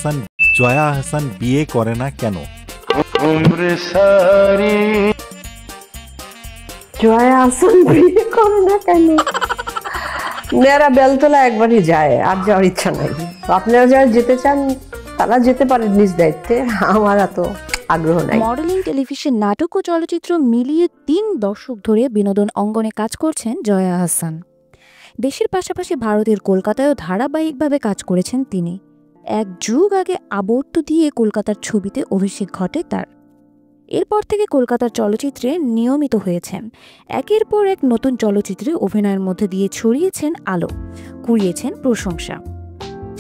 জয়া আহসান বিয়ে করে না কেন? জয়া আহসান বিয়ে করে না কেন? মেয়েরা বেলতলা একবারই যায়, আর যাওয়ার ইচ্ছা নাই। আপনারা যারা যেতে চান তারা যেতে পারেন নিজ দায়িত্বে, আমার এত আগ্রহ নাই। মডেলিং, টেলিভিশন, নাটক ও চলচ্চিত্র মিলিয়ে 3 দশক ধরে বিনোদন অঙ্গনে কাজ করছেন জয়া আহসান। দেশের পাশাপাশি ভারতের কলকাতায়ও ধারাবাহিকভাবে কাজ করেছেন তিনি। এক যুগ আগে আবর্ত দিয়ে কলকাতার ছবিতে অভিষেক ঘটে তার। এরপর থেকে কলকাতার চলচ্চিত্রে নিয়মিত হয়েছেন। একের পর এক নতুন চলচ্চিত্রে অভিনয়ের মধ্যে দিয়ে ছড়িয়েছেন আলো, কুড়িয়েছেন প্রশংসা।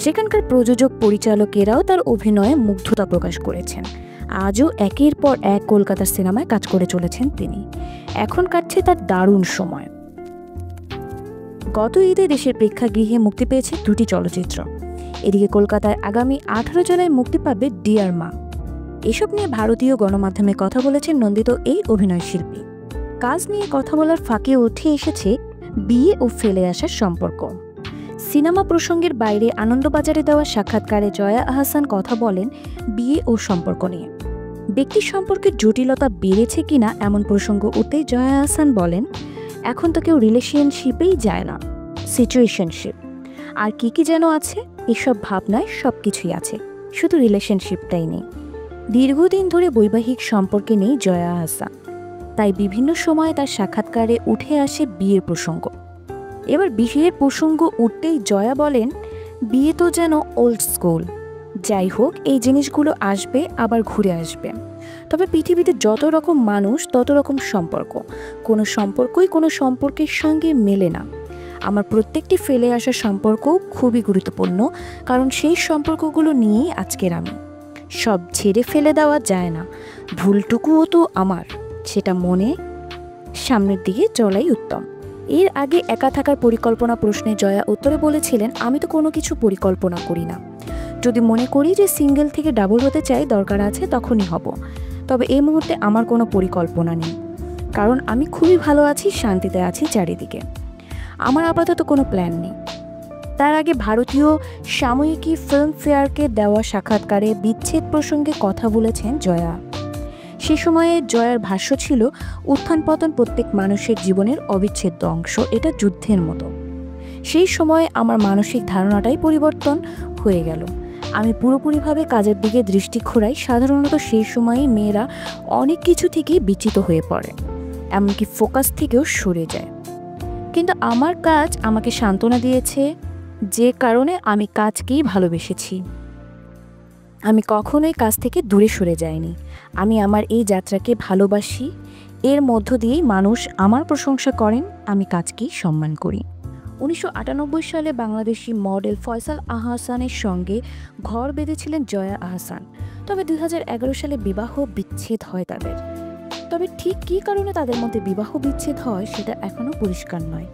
সেখানকার প্রযোজক, পরিচালকেরাও তার অভিনয়ে মুগ্ধতা প্রকাশ করেছেন। আজও একের পর এক কলকাতার সিনেমায় কাজ করে চলেছেন তিনি। এখন কাটছে তার দারুণ সময়। গত ঈদে দেশের প্রেক্ষাগৃহে মুক্তি পেয়েছে 2টি চলচ্চিত্র। এদিকে কলকাতায় আগামী 18 জুলাই মুক্তি পাবে ডিয়ার মা। এসব নিয়ে ভারতীয় গণমাধ্যমে কথা বলেছেন নন্দিত এই অভিনয় শিল্পী। কাজ নিয়ে কথা বলার ফাঁকে উঠে এসেছে বিয়ে ও ফেলে আসার সম্পর্ক। সিনেমা প্রসঙ্গের বাইরে আনন্দবাজারে দেওয়া সাক্ষাৎকারে জয়া আহসান কথা বলেন বিয়ে ও সম্পর্ক নিয়ে। ব্যক্তি সম্পর্কের জটিলতা বেড়েছে কিনা এমন প্রসঙ্গ উঠতেই জয়া আহসান বলেন, এখন তো কেউ রিলেশনশিপেই যায় না, সিচুয়েশনশিপ। আর কি কি যেন আছে, এসব ভাবনায় সব কিছুই আছে, শুধু রিলেশনশিপটাই নেই। দীর্ঘদিন ধরে বৈবাহিক সম্পর্কে নেই জয়া আহসান, তাই বিভিন্ন সময়ে তার সাক্ষাৎকারে উঠে আসে বিয়ের প্রসঙ্গ। এবার বিয়ের প্রসঙ্গ উঠতেই জয়া বলেন, বিয়ে তো যেন ওল্ড স্কুল। যাই হোক, এই জিনিসগুলো আসবে আবার ঘুরে আসবে। তবে পৃথিবীতে যত রকম মানুষ তত রকম সম্পর্ক, কোনো সম্পর্কই কোনো সম্পর্কের সঙ্গে মেলে না। আমার প্রত্যেকটি ফেলে আসা সম্পর্ক খুবই গুরুত্বপূর্ণ, কারণ সেই সম্পর্কগুলো নিয়েই আজকের আমি। সব ছেড়ে ফেলে দেওয়া যায় না, ভুলটুকুও তো আমার, সেটা মনে সামনের দিকে চলাই উত্তম। এর আগে একা থাকার পরিকল্পনা প্রশ্নে জয়া উত্তরে বলেছিলেন, আমি তো কোনো কিছু পরিকল্পনা করি না। যদি মনে করি যে সিঙ্গেল থেকে ডাবল হতে চাই, দরকার আছে, তখনই হব। তবে এই মুহূর্তে আমার কোনো পরিকল্পনা নেই, কারণ আমি খুবই ভালো আছি, শান্তিতে আছি চারিদিকে। আমার আপাতত কোনো প্ল্যান নেই। তার আগে ভারতীয় সাময়িকী ফিল্মফেয়ারকে দেওয়া সাক্ষাৎকারে বিচ্ছেদ প্রসঙ্গে কথা বলেছেন জয়া। সে সময়ে জয়ার ভাষ্য ছিল, উত্থান পতন প্রত্যেক মানুষের জীবনের অবিচ্ছেদ্য অংশ, এটা যুদ্ধের মতো। সেই সময়ে আমার মানসিক ধারণাটাই পরিবর্তন হয়ে গেল। আমি পুরোপুরিভাবে কাজের দিকে দৃষ্টি ঘোরাই। সাধারণত সেই সময়ে মেয়েরা অনেক কিছু থেকেই বিচ্যুত হয়ে পড়ে, এমনকি ফোকাস থেকেও সরে যায়। কিন্তু আমার কাজ আমাকে সান্ত্বনা দিয়েছে, যে কারণে আমি কাজকেই ভালোবেসেছি। আমি কখনোই কাজ থেকে দূরে সরে যাইনি। আমি আমার এই যাত্রাকে ভালোবাসি। এর মধ্য দিয়েই মানুষ আমার প্রশংসা করেন, আমি কাজকেই সম্মান করি। 1998 সালে বাংলাদেশি মডেল ফয়সাল আহসানের সঙ্গে ঘর বেঁধেছিলেন জয়া আহসান। তবে 2011 সালে বিবাহ বিচ্ছেদ হয় তাদের। তবে ঠিক কী কারণে তাদের মধ্যে বিবাহ বিচ্ছেদ হয় সেটা এখনও পরিষ্কার নয়।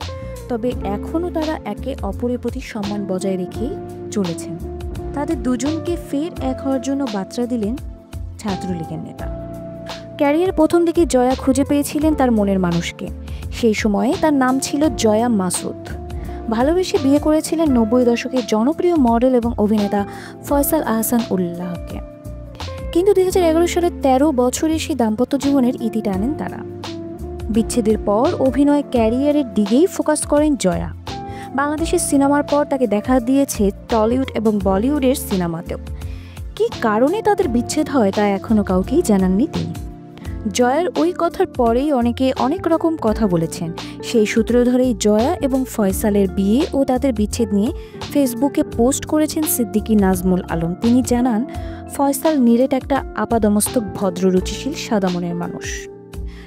তবে এখনও তারা একে অপরের প্রতি সম্মান বজায় রেখেই চলেছেন। তাদের দুজনকে ফের এক হওয়ার জন্য বার্তা দিলেন ছাত্রলীগের নেতা। ক্যারিয়ার প্রথম দিকে জয়া খুঁজে পেয়েছিলেন তার মনের মানুষকে। সেই সময়ে তার নাম ছিল জয়া মাসুদ। ভালোবেসে বিয়ে করেছিলেন 90 দশকের জনপ্রিয় মডেল এবং অভিনেতা ফয়সাল আহসান উল্লাহকে। কিন্তু 2011 সালে 13 বছরে সেই দাম্পত্য জীবনের ইতি টানেন তারা। বিচ্ছেদের পর অভিনয় ক্যারিয়ারের দিকেই ফোকাস করেন জয়া। বাংলাদেশের সিনেমার পর তাকে দেখা দিয়েছে টলিউড এবং বলিউডের সিনেমাতেও। কী কারণে তাদের বিচ্ছেদ হয় তা এখনও কাউকেই জানাননি তিনি। জয়ার ওই কথার পরেই অনেকে অনেক রকম কথা বলেছেন। সেই সূত্র ধরেই জয়া এবং ফয়সালের বিয়ে ও তাদের বিচ্ছেদ নিয়ে ফেসবুকে পোস্ট করেছেন সিদ্দিকী নাজমুল আলম। তিনি জানান, ফয়সাল নিরেট একটা আপাদমস্তক ভদ্র, রুচিশীল, সাদা মনের মানুষ।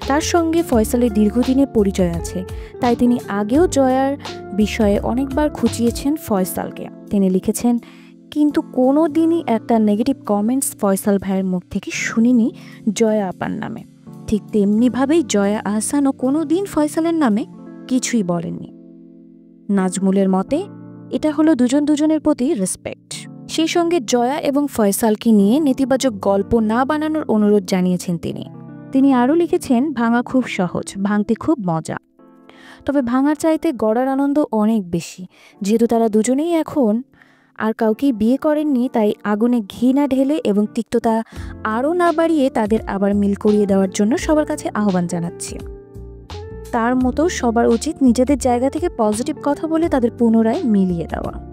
তার সঙ্গে ফয়সালের দীর্ঘদিনের পরিচয় আছে, তাই তিনি আগেও জয়ার বিষয়ে অনেকবার খুঁচিয়েছেন ফয়সালকে। তিনি লিখেছেন, কিন্তু কোনো দিনই একটা নেগেটিভ কমেন্টস ফয়সাল ভাইয়ের মুখ থেকে শুনিনি জয়া আপার নামে। ঠিক তেমনিভাবেই জয়া আহসানও কোনো দিন ফয়সালের নামে কিছুই বলেননি। নাজমুলের মতে এটা হলো দুজন দুজনের প্রতি রেসপেক্ট। সেই সঙ্গে জয়া এবং ফয়সালকে নিয়ে নেতিবাচক গল্প না বানানোর অনুরোধ জানিয়েছেন তিনি। তিনি আরও লিখেছেন, ভাঙা খুব সহজ, ভাঙতে খুব মজা। তবে ভাঙার চাইতে গড়ার আনন্দ অনেক বেশি, যেহেতু তারা দুজনেই এখন আর কাউকেই বিয়ে করেননি, তাই আগুনে ঘি না ঢেলে এবং তিক্ততা আরও না বাড়িয়ে তাদের আবার মিল করিয়ে দেওয়ার জন্য সবার কাছে আহ্বান জানাচ্ছি। তার মতো সবার উচিত নিজেদের জায়গা থেকে পজিটিভ কথা বলে তাদের পুনরায় মিলিয়ে দেওয়া।